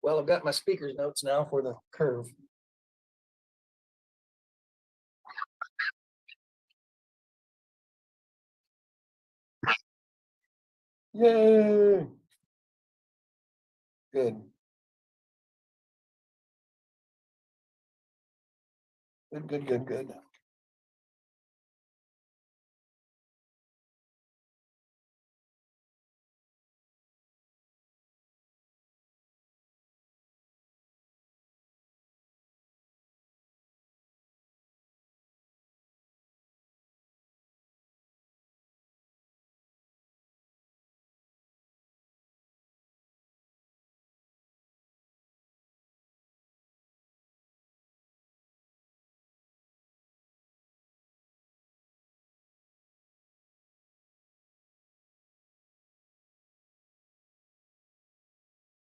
Well, I've got my speaker's notes now for the curve. Yay. Good. Good.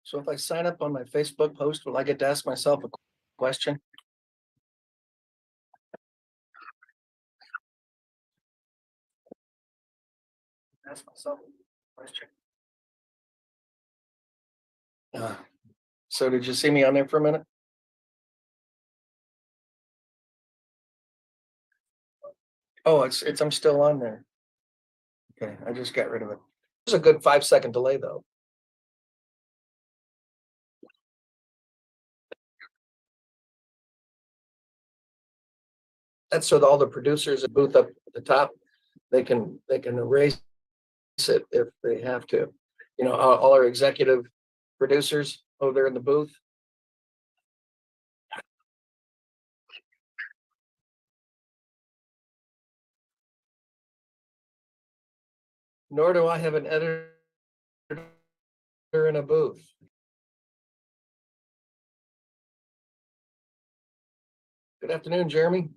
So if I sign up on my Facebook post, will I get to ask myself a question? Ask myself a question. So did you see me on there for a minute? Oh, I'm still on there. Okay, I just got rid of it. There's a good 5-second delay though. That's so that all the producers at booth up at the top, they can erase it if they have to. You know, all our executive producers over there in the booth. Nor do I have an editor in a booth. Good afternoon, Jeremy.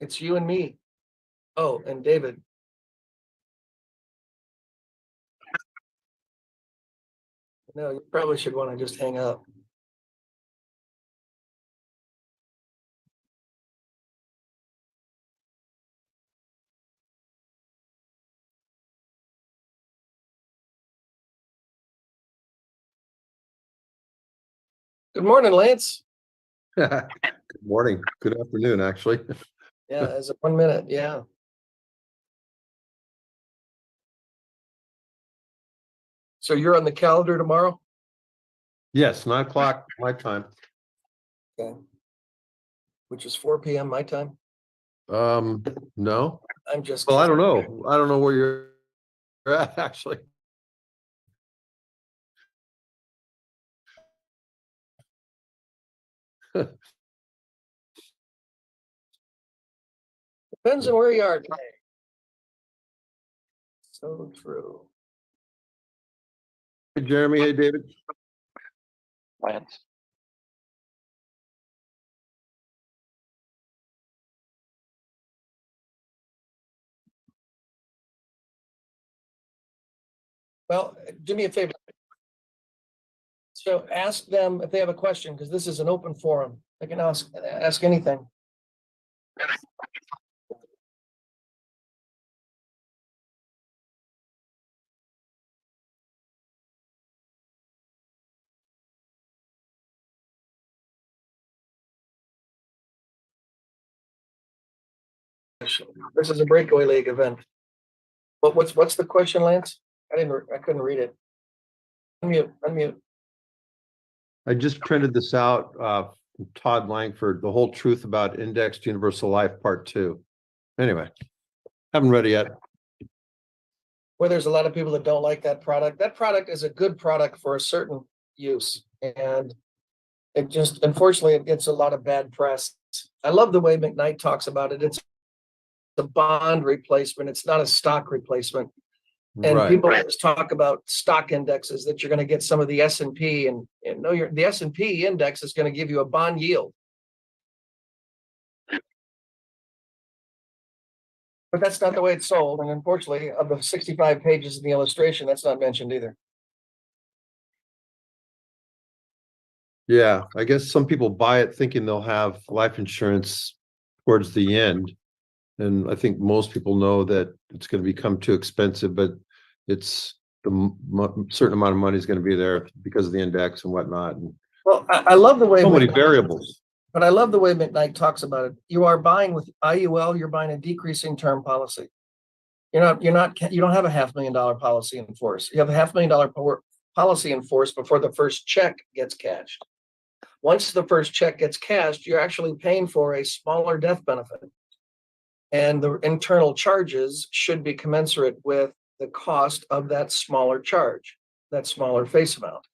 It's you and me. Oh, and David. No, you probably should want to just hang up. Good morning, Lance. Good morning. Good afternoon, actually. Yeah, as a 1 minute, yeah. So you're on the calendar tomorrow? Yes, 9 o'clock my time. Okay. Which is 4 p.m. my time? No. I'm just. Well, I don't know. I don't know where you're at, actually. Depends on where you are today. So true. Hey, Jeremy. Hey, David. Lance. Well, do me a favor. So ask them if they have a question, because this is an open forum. They can ask anything. This is a breakaway league event. But what's the question, Lance? I couldn't read it. Unmute. I just printed this out, from Todd Langford, The Whole Truth About Indexed Universal Life, Part 2. Anyway, haven't read it yet. Where there's a lot of people that don't like that product. That product is a good product for a certain use. And it just, unfortunately, it gets a lot of bad press. I love the way McKnight talks about it. It's a bond replacement. It's not a stock replacement. And Right. people always talk about stock indexes, that you're going to get some of the S&P and no, the S&P index is going to give you a bond yield. But that's not the way it's sold. And unfortunately, of the 65 pages in the illustration, that's not mentioned either. Yeah, I guess some people buy it thinking they'll have life insurance towards the end. And I think most people know that it's going to become too expensive, but it's certain amount of money is going to be there because of the index and whatnot. And Well, I love the way. so many McKnight- variables. But I love the way McKnight talks about it. You are buying with IUL, you're buying a decreasing term policy. You don't have a $500,000 policy in force. You have a $500,000 policy in force before the first check gets cashed. Once the first check gets cashed, you're actually paying for a smaller death benefit. And the internal charges should be commensurate with the cost of that smaller charge, that smaller face amount.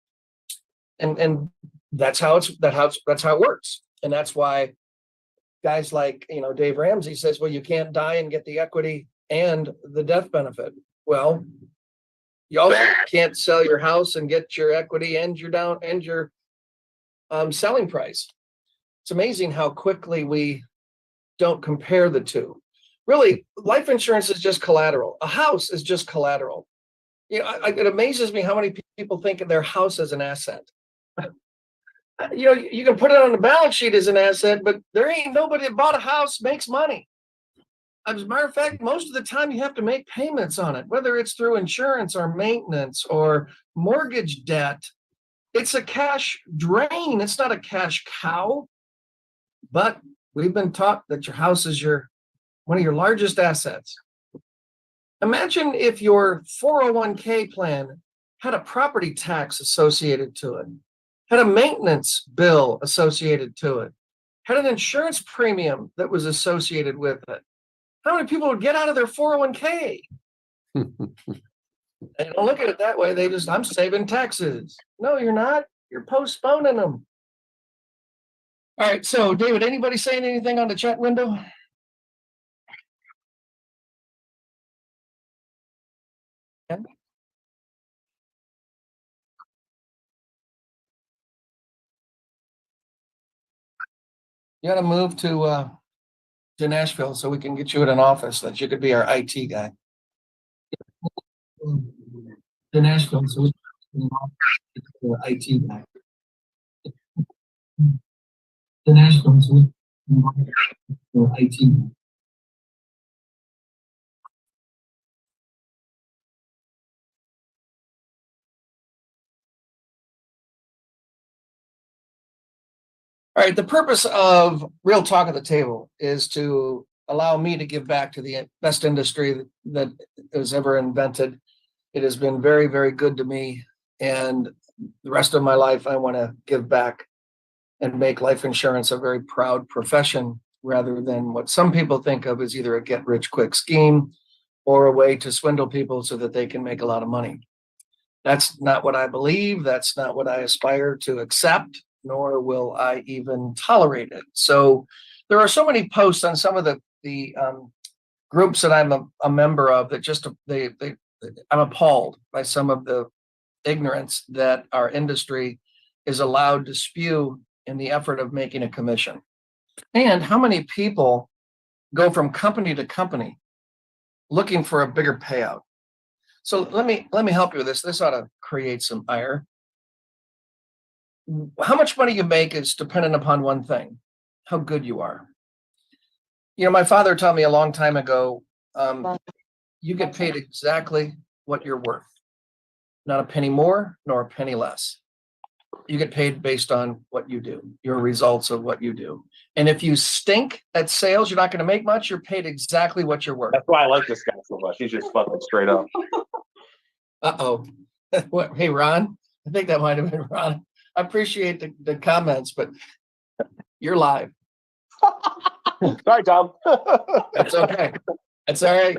And that's how it works. And that's why guys like, Dave Ramsey says, well, you can't die and get the equity and the death benefit. Well, you also can't sell your house and get your equity and your selling price. It's amazing how quickly we don't compare the two. Really, life insurance is just collateral. A house is just collateral. It amazes me how many people think of their house as an asset. You can put it on the balance sheet as an asset, but there ain't nobody that bought a house makes money. As a matter of fact, most of the time you have to make payments on it, whether it's through insurance or maintenance or mortgage debt. It's a cash drain. It's not a cash cow. But we've been taught that your house is one of your largest assets. Imagine if your 401k plan had a property tax associated to it, had a maintenance bill associated to it, had an insurance premium that was associated with it. How many people would get out of their 401k? They don't look at it that way. I'm saving taxes. No, you're not. You're postponing them. All right. So, David, anybody saying anything on the chat window? Okay. You got to move to Nashville so we can get you in an office that you could be our IT guy. To Nashville so we can get you an IT guy. To Nashville so we can get you an IT guy. All right, the purpose of Real Talk at the Table is to allow me to give back to the best industry that was ever invented. It has been very, very good to me. And the rest of my life, I want to give back and make life insurance a very proud profession rather than what some people think of as either a get-rich-quick scheme or a way to swindle people so that they can make a lot of money. That's not what I believe. That's not what I aspire to accept, nor will I even tolerate it. So there are so many posts on some of the groups that I'm a member of that just I'm appalled by some of the ignorance that our industry is allowed to spew in the effort of making a commission. And how many people go from company to company looking for a bigger payout. So let me help you with this. This ought to create some ire. How much money you make is dependent upon one thing: how good you are. My father taught me a long time ago, you get paid exactly what you're worth. Not a penny more, nor a penny less. You get paid based on what you do, your results of what you do. And if you stink at sales, you're not going to make much. You're paid exactly what you're worth. That's why I like this guy so much. He's just fucking straight up. Uh-oh. What? Hey, Ron? I think that might have been Ron. I appreciate the comments, but you're live. Sorry, Tom. That's okay. That's all right.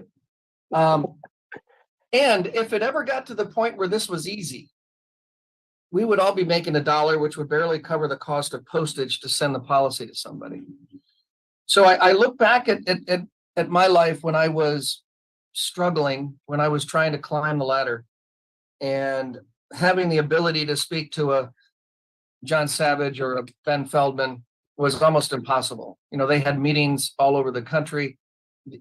And if it ever got to the point where this was easy, we would all be making $1, which would barely cover the cost of postage to send the policy to somebody. So I look back at my life when I was struggling, when I was trying to climb the ladder, and having the ability to speak to a John Savage or a Ben Feldman was almost impossible. They had meetings all over the country.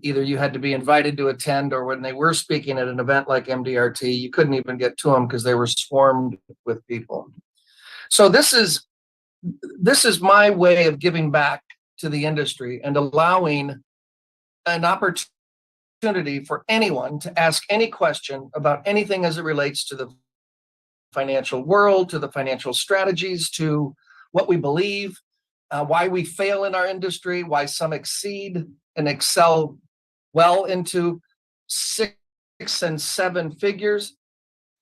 Either you had to be invited to attend, or when they were speaking at an event like MDRT, you couldn't even get to them because they were swarmed with people. So this is my way of giving back to the industry and allowing an opportunity opportunity for anyone to ask any question about anything as it relates to the financial world, to the financial strategies, to what we believe, why we fail in our industry, why some exceed and excel well into 6 and 7 figures,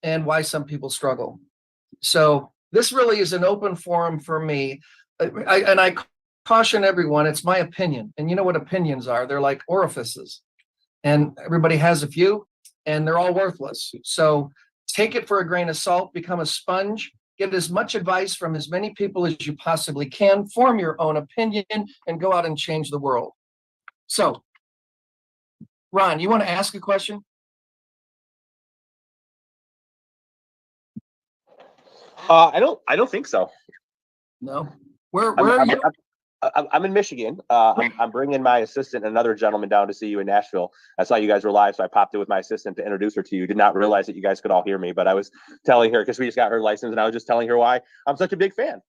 and why some people struggle. So this really is an open forum for me. I caution everyone, it's my opinion. And you know what opinions are? They're like orifices. And everybody has a few, and they're all worthless. So take it for a grain of salt, become a sponge, get as much advice from as many people as you possibly can, form your own opinion, and go out and change the world. So, Ron, you want to ask a question? I don't think so. No. Where are you? I'm in Michigan. I'm bringing my assistant and another gentleman down to see you in Nashville. I saw you guys were live, so I popped in with my assistant to introduce her to you. Did not realize that you guys could all hear me, but I was telling her, because we just got her license, and I was just telling her why I'm such a big fan.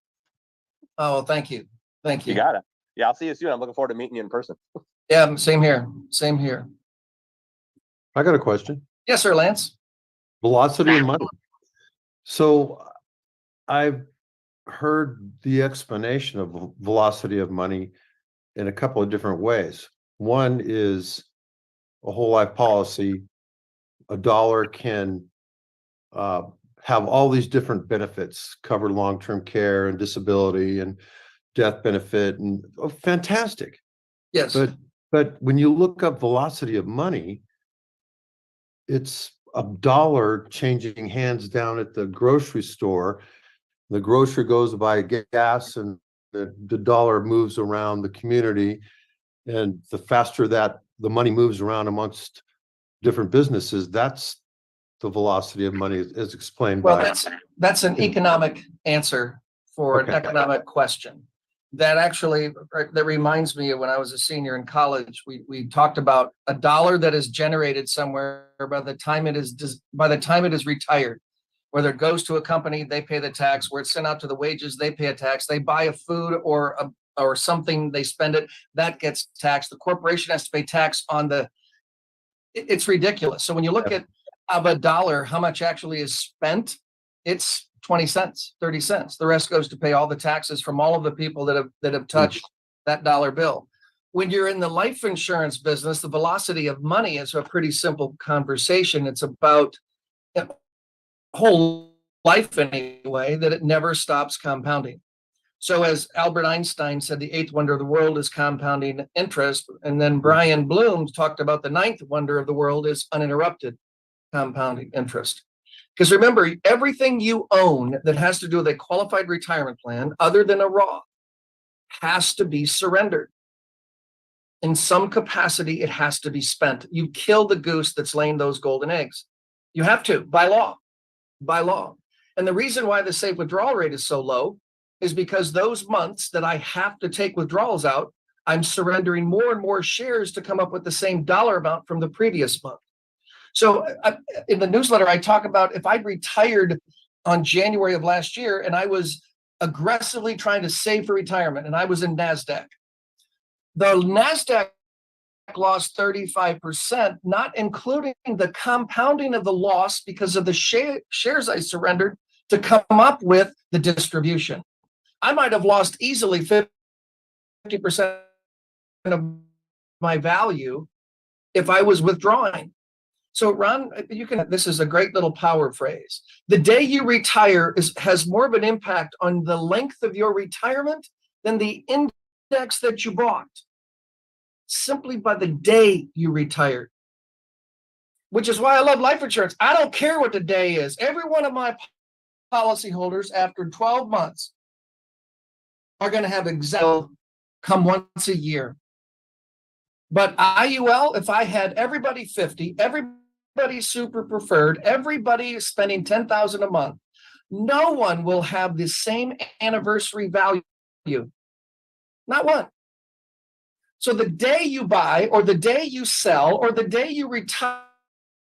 Oh, thank you. Thank you. You got it. Yeah, I'll see you soon. I'm looking forward to meeting you in person. Yeah, same here. Same here. I got a question. Yes, sir, Lance. Velocity of money. So I've heard the explanation of velocity of money in a couple of different ways. One is a whole life policy. A dollar can have all these different benefits, cover long-term care and disability and death benefit, and fantastic. Yes. But when you look up velocity of money, it's a dollar changing hands down at the grocery store. The grocer goes to buy gas, and the dollar moves around the community. And the faster that the money moves around amongst different businesses, that's the velocity of money as explained Well, by. that's an economic answer for an economic question. That actually, that reminds me of when I was a senior in college, we talked about a dollar that is generated somewhere by the time it is retired. Whether it goes to a company, they pay the tax. Where it's sent out to the wages, they pay a tax. They buy a food or something, they spend it, that gets taxed. The corporation has to pay tax on it's ridiculous. So when you look at of a dollar, how much actually is spent, it's 20 cents, 30 cents. The rest goes to pay all the taxes from all of the people that have touched that dollar bill. When you're in the life insurance business, the velocity of money is a pretty simple conversation. It's about whole life anyway, that it never stops compounding. So as Albert Einstein said, the 8th wonder of the world is compounding interest. And then Brian Bloom talked about the 9th wonder of the world is uninterrupted compounding interest. Because remember, everything you own that has to do with a qualified retirement plan, other than a Roth, has to be surrendered. In some capacity, it has to be spent. You kill the goose that's laying those golden eggs. You have to, by law. And the reason why the safe withdrawal rate is so low is because those months that I have to take withdrawals out, I'm surrendering more and more shares to come up with the same dollar amount from the previous month. So in the newsletter, I talk about if I'd retired on January of last year and I was aggressively trying to save for retirement and I was in NASDAQ, the NASDAQ lost 35%, not including the compounding of the loss because of the shares I surrendered to come up with the distribution. I might have lost easily 50% of my value if I was withdrawing. So Ron, this is a great little power phrase. The day you retire has more of an impact on the length of your retirement than the index that you bought. Simply by the day you retired, which is why I love life insurance. I don't care what the day is. Every one of my policyholders after 12 months are going to have exact come once a year. But IUL, if I had everybody 50, everybody super preferred, everybody spending $10,000 a month, no one will have the same anniversary value. Not one. So the day you buy or the day you sell or the day you retire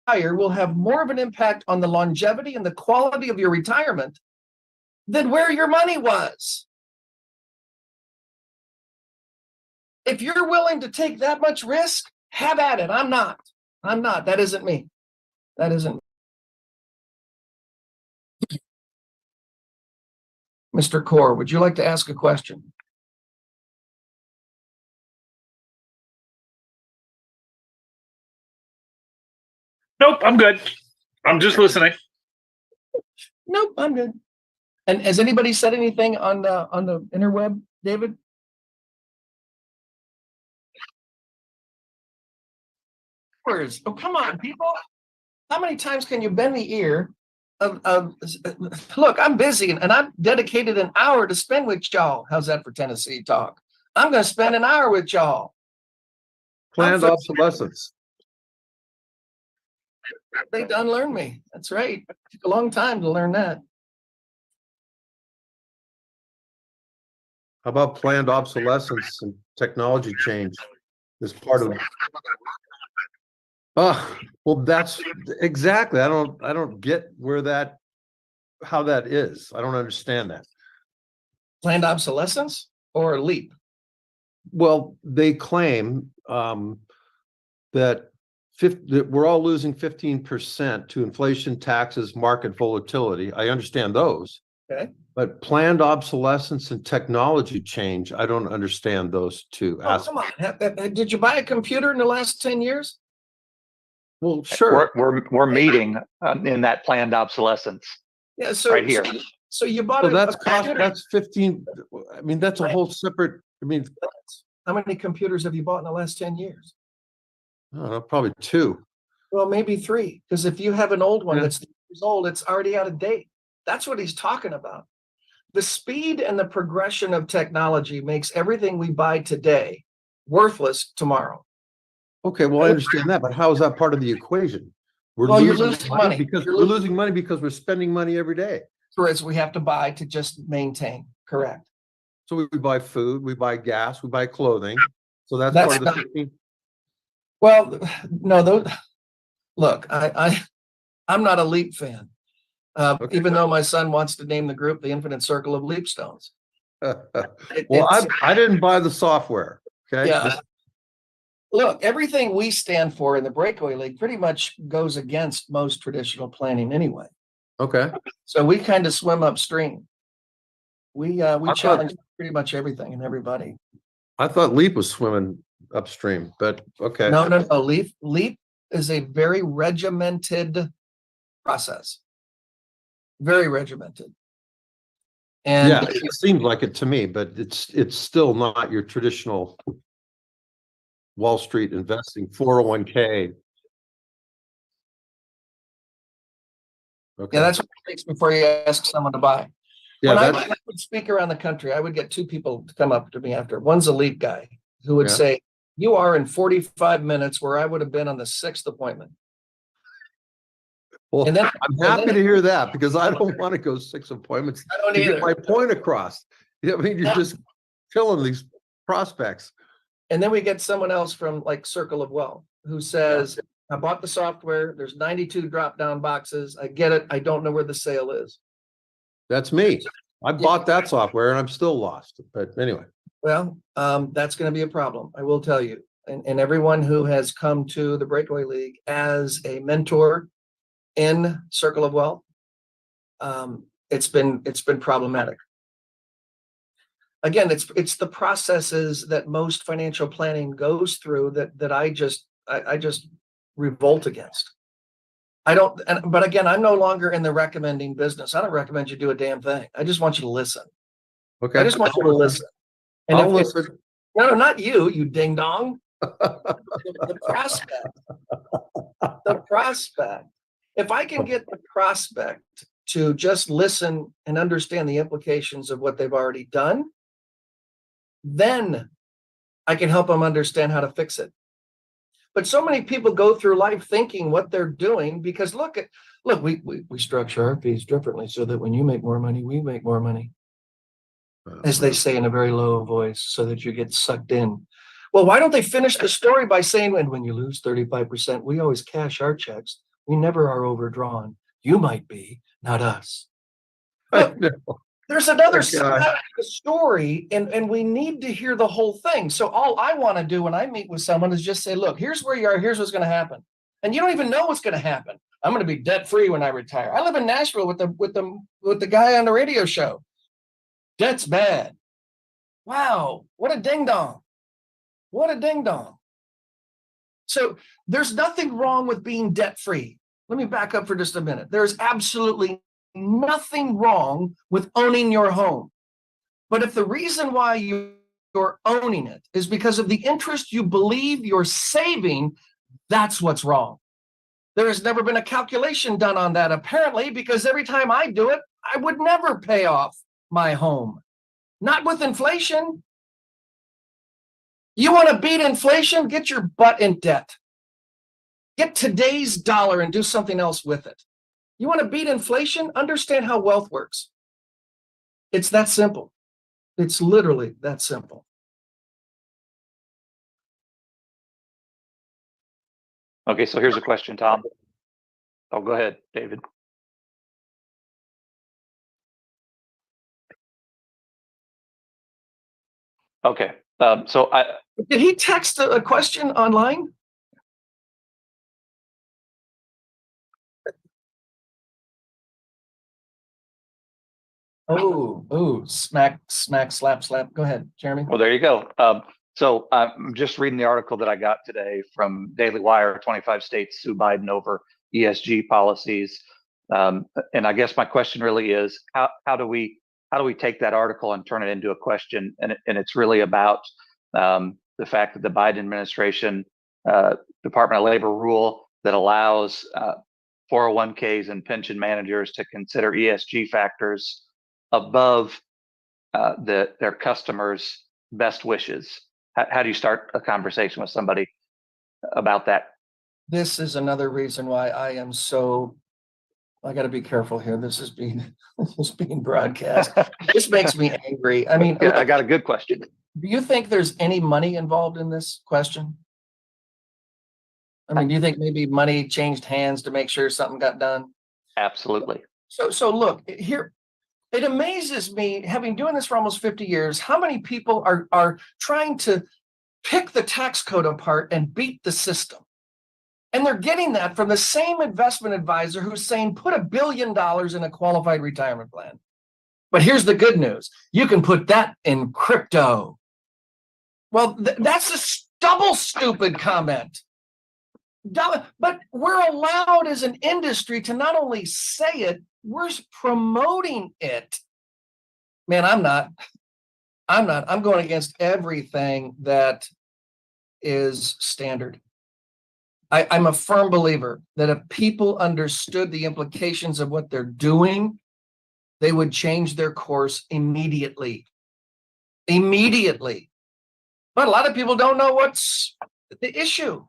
will have more of an impact on the longevity and the quality of your retirement than where your money was. If you're willing to take that much risk, have at it. I'm not. I'm not. That isn't me. That isn't. Mr. Core, would you like to ask a question? Nope, I'm good. I'm just listening. Nope, I'm good. And has anybody said anything on the interweb, David? Words. Oh, come on, people. How many times can you bend the ear of look, I'm busy and I've dedicated an hour to spend with y'all. How's that for Tennessee talk? I'm gonna spend an hour with y'all. Planned obsolescence. They done learned me. That's right. It took a long time to learn that. How about planned obsolescence and technology change as part of? Oh, well, that's exactly. I don't get how that is. I don't understand that. Planned obsolescence or leap? Well, they claim that we're all losing 15% to inflation, taxes, market volatility. I understand those. Okay. But planned obsolescence and technology change, I don't understand those two Oh, aspects. come on. Did you buy a computer in the last 10 years? Well, sure. We're meeting in that planned obsolescence Yeah, so right here. So you bought So a that's cost, computer. that's 15. I mean, that's a whole separate, I mean, How many computers have you bought in the last 10 years? I don't know, probably 2. Well, maybe 3, because if you have an old one Yeah. that's 3 years old, it's already out of date. That's what he's talking about. The speed and the progression of technology makes everything we buy today worthless tomorrow. Okay, well, I understand that, but how is that part of the equation? We're Well, you're losing losing money. because You're we're losing- losing money because we're spending money every day. Whereas we have to buy to just maintain. Correct. So we buy food, we buy gas, we buy clothing. So that's That's part of the not- 15. Well, no, those, look, I'm not a Leap fan. Okay. Even though my son wants to name the group the Infinite Circle of Leapstones. Well, I didn't buy the software. Okay. Yeah. Look, everything we stand for in the Breakaway League pretty much goes against most traditional planning anyway. Okay. So we kind of swim upstream. We thought- challenge pretty much everything and everybody. I thought Leap was swimming upstream, but okay. No. Leap is a very regimented process. Very regimented. And Yeah, it seems like it to me, but it's still not your traditional Wall Street investing 401k. Okay. yeah, that's what it takes before you ask someone to buy. Yeah, When I that's would speak around the country, I would get 2 people to come up to me after. One's a Leap guy who would Yeah. say, "You are in 45 minutes where I would have been on the 6th appointment." well, And then I'm happy to hear that because I don't want to go 6 appointments I don't to get my either. point across. Yeah, I mean, you're just killing these prospects. And then we get someone else from like Circle of Wealth who says, "I bought the software. There's 92 drop down boxes. I get it. I don't know where the sale is." That's me. I bought that software and I'm still lost. But anyway, Well, that's going to be a problem. I will tell you. And everyone who has come to the Breakaway League as a mentor in Circle of Wealth, it's been problematic. Again, it's the processes that most financial planning goes through that I just revolt against. But again, I'm no longer in the recommending business. I don't recommend you do a damn thing. I just want you to listen. okay. I just want you to listen. And I'll if- listen. No, not you ding dong. The prospect. The prospect. If I can get the prospect to just listen and understand the implications of what they've already done, then I can help them understand how to fix it. But so many people go through life thinking what they're doing because look, we structure our fees differently so that when you make more money, we make more money. As they say in a very low voice, so that you get sucked in. Well, why don't they finish the story by saying, when you lose 35%, we always cash our checks. We never are overdrawn. You might be, not us. I know. There's another Oh, side of the story, and we need to hear the whole thing. So all I want to do when I meet with someone is just say, look, here's where you are, here's what's going to happen. And you don't even know what's going to happen. I'm going to be debt free when I retire. I live in Nashville with the guy on the radio show. Debt's bad. Wow, what a ding dong. What a ding dong. So there's nothing wrong with being debt free. Let me back up for just a minute. There's absolutely nothing wrong with owning your home. But if the reason why you're owning it is because of the interest you believe you're saving, that's what's wrong. There has never been a calculation done on that, apparently, because every time I do it, I would never pay off my home. Not with inflation. You want to beat inflation? Get your butt in debt. Get today's dollar and do something else with it. You want to beat inflation? Understand how wealth works. It's that simple. It's literally that simple. Okay, so here's a question, Tom. Oh, go ahead, David. Okay, so Did he text a question online? Oh, smack, slap. Go ahead, Jeremy. well, there you go. So I'm just reading the article that I got today from Daily Wire. 25 states sue Biden over ESG policies, and I guess my question really is, how do we take that article and turn it into a question? And it's really about the fact that the Biden administration Department of Labor rule that allows 401ks and pension managers to consider ESG factors above their customers' best wishes. How do you start a conversation with somebody about that? This is another reason why I am so, I got to be careful here. This is being broadcast. This makes me angry. I mean, I got a good question. do you think there's any money involved in this question? I mean, do you think maybe money changed hands to make sure something got done? Absolutely. So look, here, it amazes me, having doing this for almost 50 years, how many people are trying to pick the tax code apart and beat the system. And they're getting that from the same investment advisor who's saying, put $1 billion in a qualified retirement plan. But here's the good news. You can put that in crypto. Well, that's a double stupid comment. But we're allowed as an industry to not only say it, we're promoting it. Man, I'm not. I'm going against everything that is standard. I'm a firm believer that if people understood the implications of what they're doing, they would change their course immediately. Immediately. But a lot of people don't know what's the issue.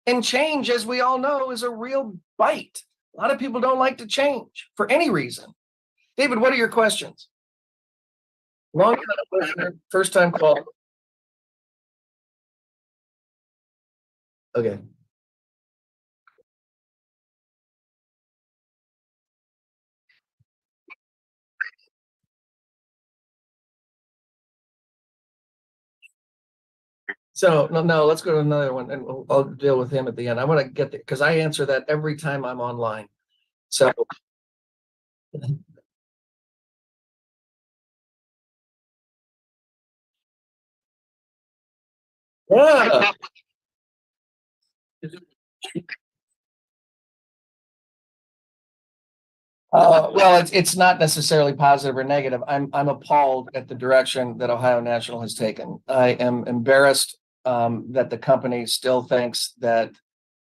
And change, as we all know, is a real bite. A lot of people don't like to change for any reason. David, what are your questions? Long time listener, first time call. Okay. So no, let's go to another one, and I'll deal with him at the end. I want to get because I answer that every time I'm online. So yeah. Well, it's not necessarily positive or negative. I'm appalled at the direction that Ohio National has taken. I am embarrassed that the company still thinks that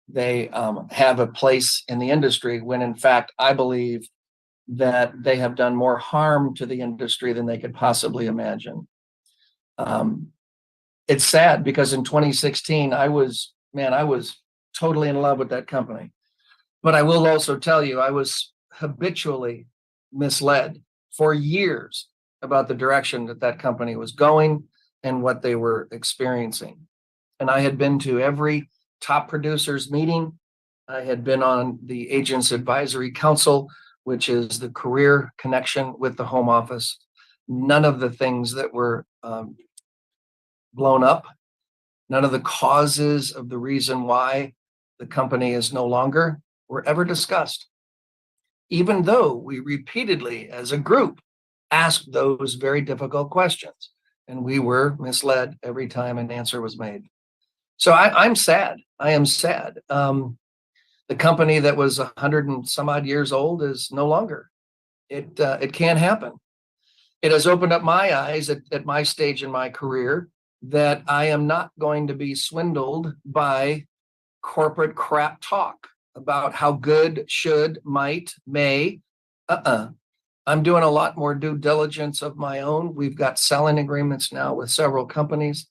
they have a place in the industry when, in fact, I believe that they have done more harm to the industry than they could possibly imagine. It's sad because in 2016, I was totally in love with that company. But I will also tell you, I was habitually misled for years about the direction that company was going and what they were experiencing. And I had been to every top producers meeting. I had been on the Agents Advisory Council, which is the career connection with the home office. None of the things that were blown up, none of the causes of the reason why the company is no longer were ever discussed, even though we repeatedly, as a group, asked those very difficult questions, and we were misled every time an answer was made. So I'm sad. I am sad. The company that was 100 and some odd years old is no longer. It can't happen. It has opened up my eyes at my stage in my career that I am not going to be swindled by corporate crap talk about how good, should, might, may. I'm doing a lot more due diligence of my own. We've got selling agreements now with several companies,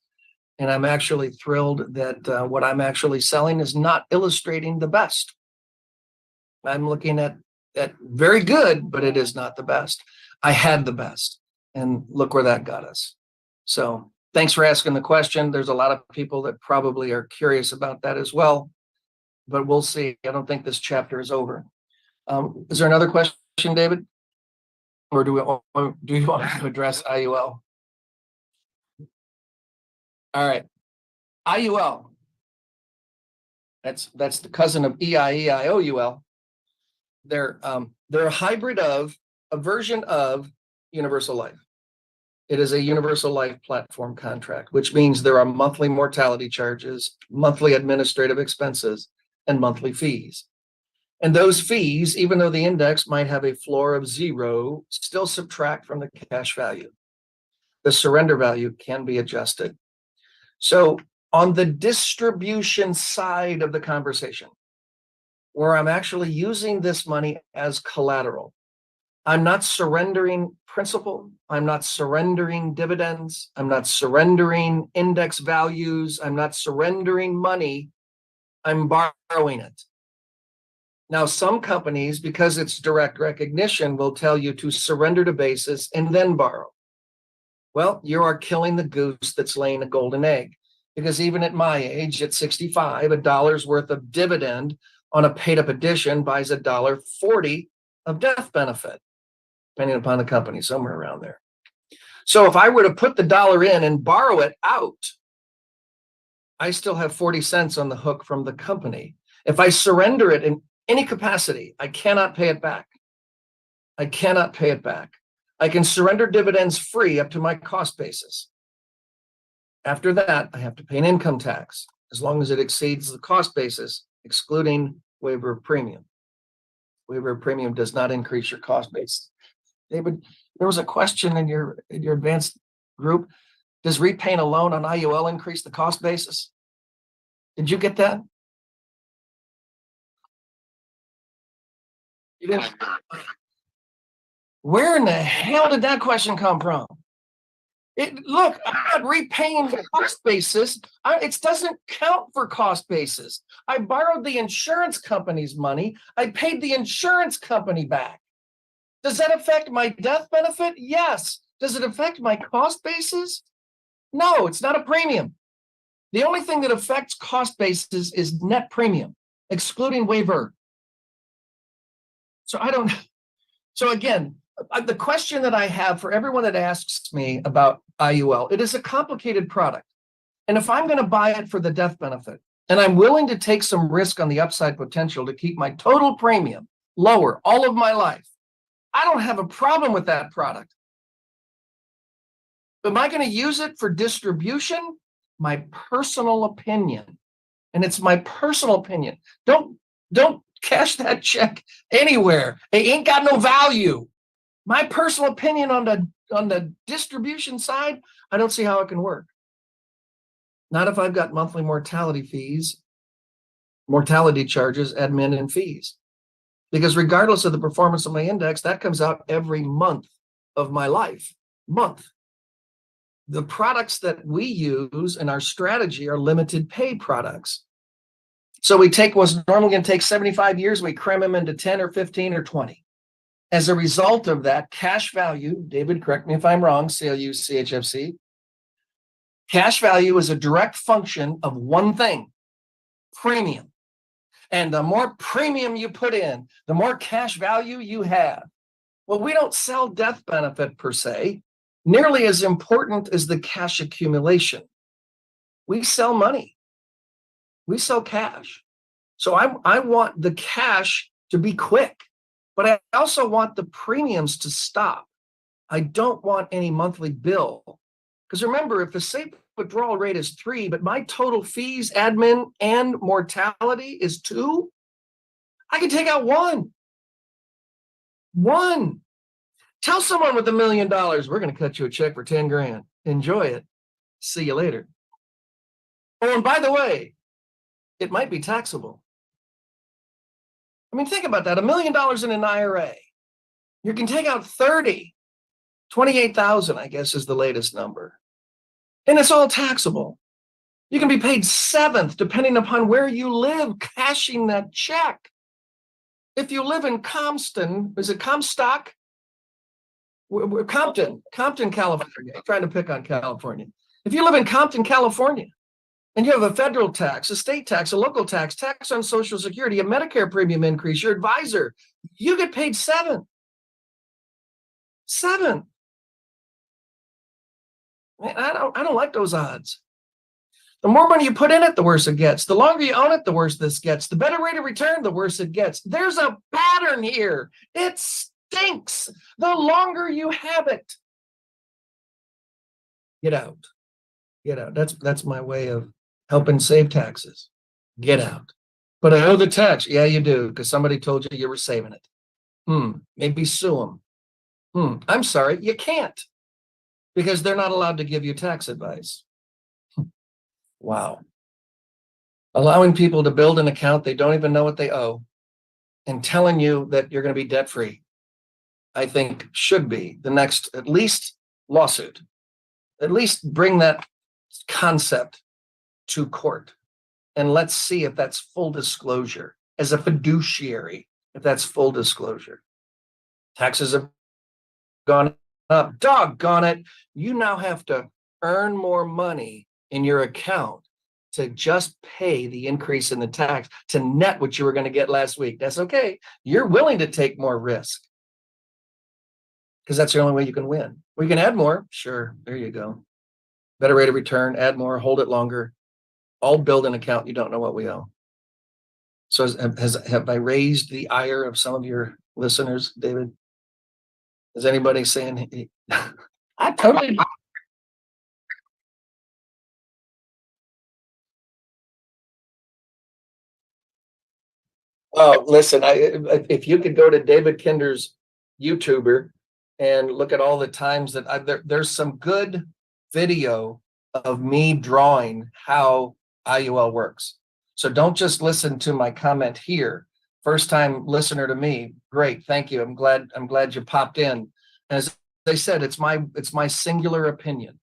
and I'm actually thrilled that what I'm actually selling is not illustrating the best. I'm looking at very good, but it is not the best. I had the best, and look where that got us. So thanks for asking the question. There's a lot of people that probably are curious about that as well, but we'll see. I don't think this chapter is over. Is there another question, David? Or do you want to address IUL? All right. IUL. That's the cousin of EIEIOUL. They're a hybrid of a version of Universal Life. It is a Universal Life platform contract, which means there are monthly mortality charges, monthly administrative expenses, and monthly fees. And those fees, even though the index might have a floor of 0, still subtract from the cash value. The surrender value can be adjusted. So on the distribution side of the conversation, where I'm actually using this money as collateral, I'm not surrendering principal. I'm not surrendering dividends. I'm not surrendering index values. I'm not surrendering money. I'm borrowing it. Now, some companies, because it's direct recognition, will tell you to surrender to basis and then borrow. Well, you are killing the goose that's laying a golden egg, because even at my age, at 65, $1 worth of dividend on a paid-up edition buys $1.40 of death benefit, depending upon the company, somewhere around there. So if I were to put the dollar in and borrow it out, I still have 40 cents on the hook from the company. If I surrender it in any capacity, I cannot pay it back. I cannot pay it back. I can surrender dividends free up to my cost basis. After that, I have to pay an income tax as long as it exceeds the cost basis, excluding waiver of premium. Waiver of premium does not increase your cost base. David, there was a question in your advanced group. Does repaying a loan on IUL increase the cost basis? Did you get that? You didn't? Where in the hell did that question come from? Look, I'm not repaying the cost basis. It doesn't count for cost basis. I borrowed the insurance company's money. I paid the insurance company back. Does that affect my death benefit? Yes. Does it affect my cost basis? No, it's not a premium. The only thing that affects cost basis is net premium, excluding waiver. So again, the question that I have for everyone that asks me about IUL, it is a complicated product. And if I'm going to buy it for the death benefit, and I'm willing to take some risk on the upside potential to keep my total premium lower all of my life, I don't have a problem with that product. Am I going to use it for distribution? My personal opinion. And it's my personal opinion. Don't cash that check anywhere. It ain't got no value. My personal opinion on the distribution side, I don't see how it can work. Not if I've got monthly mortality fees, mortality charges, admin, and fees. Because regardless of the performance of my index, that comes out every month of my life. The products that we use in our strategy are limited pay products. So we take what's normally going to take 75 years, we cram them into 10 or 15 or 20. As a result of that, cash value, David, correct me if I'm wrong, CLU, CHFC, cash value is a direct function of one thing, premium. And the more premium you put in, the more cash value you have. Well, we don't sell death benefit per se, nearly as important as the cash accumulation. We sell money. We sell cash. So I want the cash to be quick, but I also want the premiums to stop. I don't want any monthly bill. Because remember, if the safe withdrawal rate is 3, but my total fees, admin, and mortality is 2, I can take out 1. Tell someone with $1 million, we're going to cut you a check for 10 grand. Enjoy it. See you later. Oh, and by the way, it might be taxable. I mean, think about that. $1 million in an IRA. You can take out 30, 28,000, I guess is the latest number. And it's all taxable. You can be paid 7th, depending upon where you live, cashing that check. If you live in Compton, is it Comstock? Compton, California. I'm trying to pick on California. If you live in Compton, California, and you have a federal tax, a state tax, a local tax, tax on Social Security, a Medicare premium increase, your advisor, you get paid 7. 7. Man, I don't like those odds. The more money you put in it, the worse it gets. The longer you own it, the worse this gets. The better rate of return, the worse it gets. There's a pattern here. It stinks. The longer you have it. Get out. Get out. That's my way of helping save taxes. Get out. But I owe the tax. Yeah, you do, because somebody told you were saving it. Maybe sue them. I'm sorry, you can't, because they're not allowed to give you tax advice. Wow. Allowing people to build an account they don't even know what they owe and telling you that you're going to be debt free, I think should be the next, at least, lawsuit. At least bring that concept to court and let's see if that's full disclosure as a fiduciary, if that's full disclosure. Taxes have gone up. Doggone it. You now have to earn more money in your account to just pay the increase in the tax to net what you were going to get last week. That's okay. You're willing to take more risk because that's the only way you can win. We can add more. Sure. There you go. Better rate of return, add more, hold it longer. All build an account. You don't know what we owe. So have I raised the ire of some of your listeners, David? Is anybody saying, I totally. Oh, listen, if you could go to David Kinder's YouTuber and look at all the times that there's some good video of me drawing how IUL works. So don't just listen to my comment here. First time listener to me, great, thank you. I'm glad you popped in. As I said, it's my singular opinion,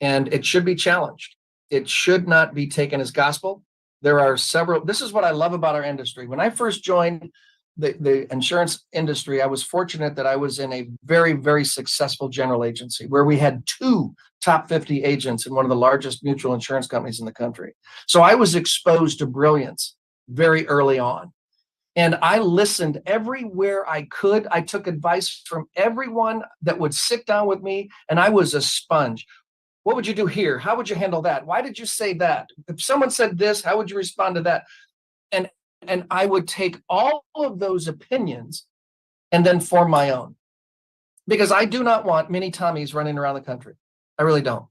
and it should be challenged. It should not be taken as gospel. There are several. This is what I love about our industry. When I first joined the insurance industry, I was fortunate that I was in a very, very successful general agency where we had 2 top 50 agents in one of the largest mutual insurance companies in the country. So I was exposed to brilliance very early on. And I listened everywhere I could. I took advice from everyone that would sit down with me, and I was a sponge. What would you do here? How would you handle that? Why did you say that? If someone said this, how would you respond to that? And I would take all of those opinions and then form my own. Because I do not want mini Tommies running around the country. I really don't.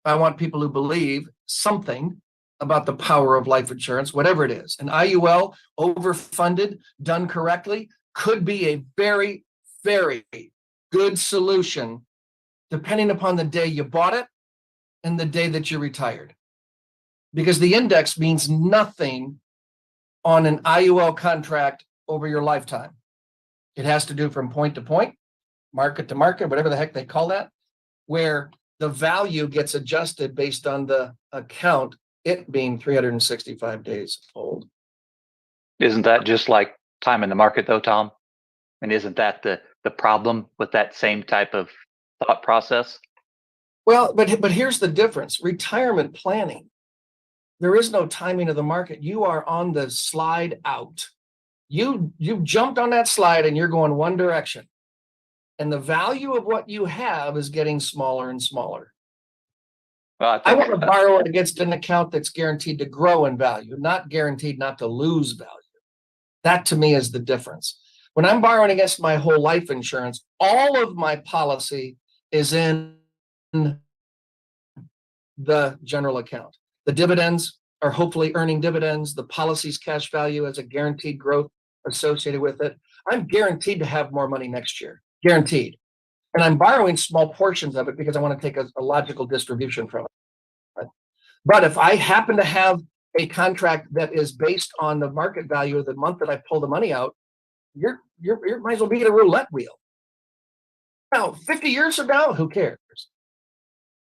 I want people who believe something about the power of life insurance, whatever it is. An IUL, overfunded, done correctly, could be a very, very good solution depending upon the day you bought it and the day that you retired. Because the index means nothing on an IUL contract over your lifetime. It has to do from point to point, market to market, whatever the heck they call that, where the value gets adjusted based on the account, it being 365 days old. Isn't that just like time in the market though, Tom? And isn't that the problem with that same type of thought process? Well, but here's the difference. Retirement planning, there is no timing of the market. You are on the slide out. You jumped on that slide and you're going one direction. And the value of what you have is getting smaller and smaller. Well, I think, want to borrow against an account that's guaranteed to grow in value, not guaranteed not to lose value. That to me is the difference. When I'm borrowing against my whole life insurance, all of my policy is in the general account. The dividends are hopefully earning dividends. The policy's cash value has a guaranteed growth associated with it. I'm guaranteed to have more money next year, guaranteed. And I'm borrowing small portions of it because I want to take a logical distribution from it. But if I happen to have a contract that is based on the market value of the month that I pull the money out, you might as well be at a roulette wheel. Now, 50 years from now, who cares?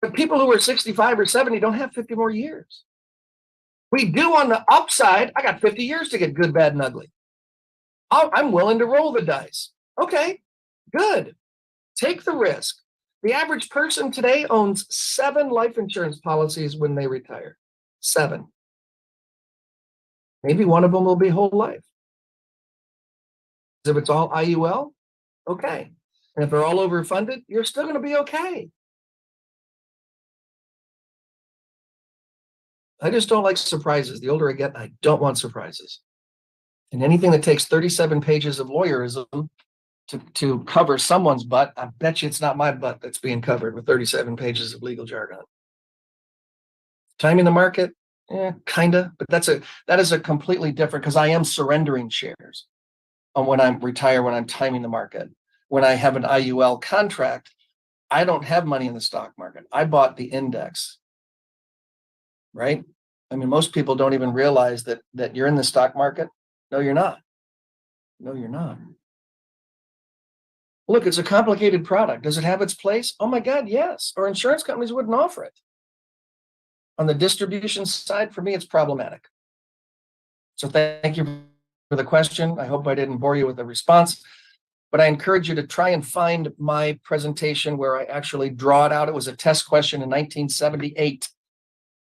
But people who are 65 or 70 don't have 50 more years. We do on the upside. I got 50 years to get good, bad, and ugly. I'm willing to roll the dice. Okay, good. Take the risk. The average person today owns 7 life insurance policies when they retire. 7. Maybe one of them will be whole life. If it's all IUL, okay. And if they're all overfunded, you're still going to be okay. I just don't like surprises. The older I get, I don't want surprises. And anything that takes 37 pages of lawyerism to cover someone's butt, I bet you it's not my butt that's being covered with 37 pages of legal jargon. Timing the market, kinda, but that is a completely different, because I am surrendering shares on when I'm retired, when I'm timing the market. When I have an IUL contract, I don't have money in the stock market. I bought the index, right? I mean, most people don't even realize that you're in the stock market. No, you're not. No, you're not. Look, it's a complicated product. Does it have its place? Oh my God, yes. Or insurance companies wouldn't offer it. On the distribution side, for me, it's problematic. So thank you for the question. I hope I didn't bore you with the response, but I encourage you to try and find my presentation where I actually draw it out. It was a test question in 1978.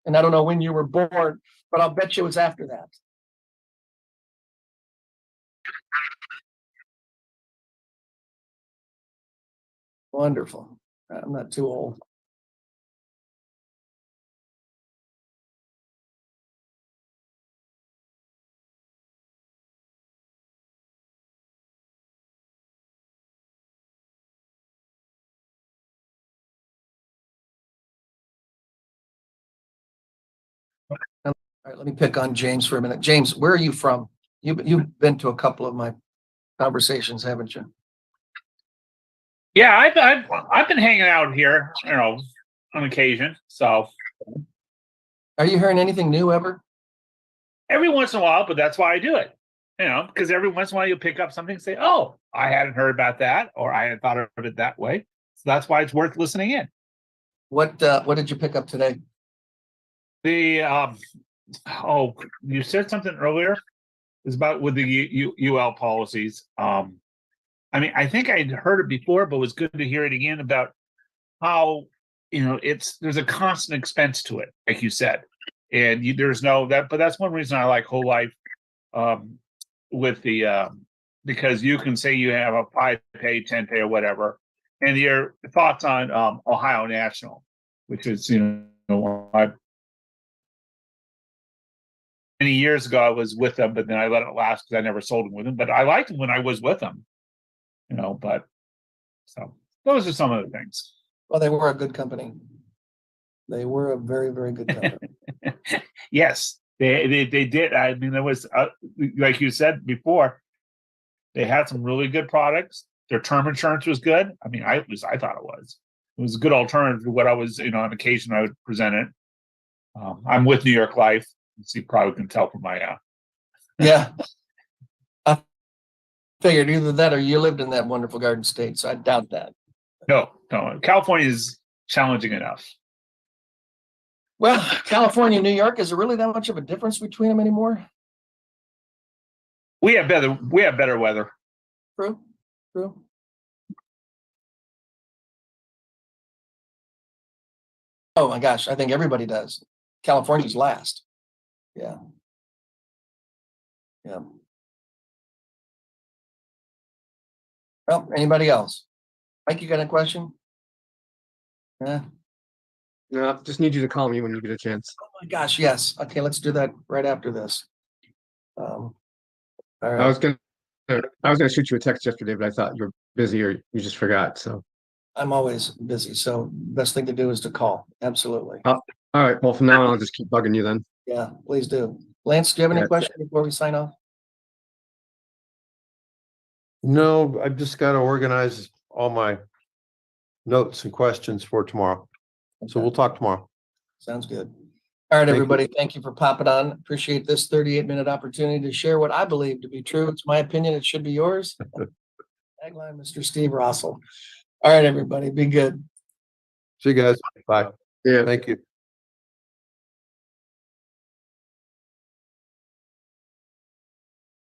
And I don't know when you were born, but I'll bet you it was after that. Wonderful. I'm not too old. All right, let me pick on James for a minute. James, where are you from? You've been to a couple of my conversations, haven't you? Yeah, I've been hanging out here, on occasion. So Are you hearing anything new ever? every once in a while, but that's why I do it. Because every once in a while you pick up something and say, "Oh, I hadn't heard about that," or "I hadn't thought of it that way." So that's why it's worth listening in. What did you pick up today? The you said something earlier. It's about with the UL policies. I mean, I think I'd heard it before, but it was good to hear it again about how there's a constant expense to it, like you said, and there's no that. But that's one reason I like whole life, with the because you can say you have a 5-pay, 10-pay, or whatever, and your thoughts on Ohio National, which is many years ago I was with them, but then I let it last because I never sold them with them. But I liked them when I was with them, But so those are some of the things. Well, they were a good company. They were a very, very good company. Yes, they did. I mean, there was like you said before, they had some really good products. Their term insurance was good. I mean, I thought it was. It was a good alternative to what I was. On occasion I would present it. I'm with New York Life. So you probably can tell from my Yeah. I figured either that or you lived in that wonderful Garden State, so I doubt that. No. California is challenging enough. Well, California and New York, is there really that much of a difference between them anymore? We have better weather. True. Oh my gosh, I think everybody does. California's last. Yeah. Well, anybody else? Mike, you got a question? Yeah. No, just need you to call me when you get a chance. Oh my gosh, yes. Okay, let's do that right after this. All I right, was gonna shoot you a text yesterday, but I thought you were busy or you just forgot. So, I'm always busy, so best thing to do is to call. Absolutely. all right. Well, from now on, I'll just keep bugging you then. Yeah, please do. Lance, do you have any Yeah. questions before we sign off? No, I've just got to organize all my notes and questions for tomorrow. So Okay. we'll talk tomorrow. Sounds good. All right, you. everybody, thank you for popping on. Appreciate this 38-minute opportunity to share what I believe to be true. It's my opinion. It should be yours. Tagline, Mr. Steve Russell. All right, everybody, be good. See you guys. Bye. Yeah. Thank you.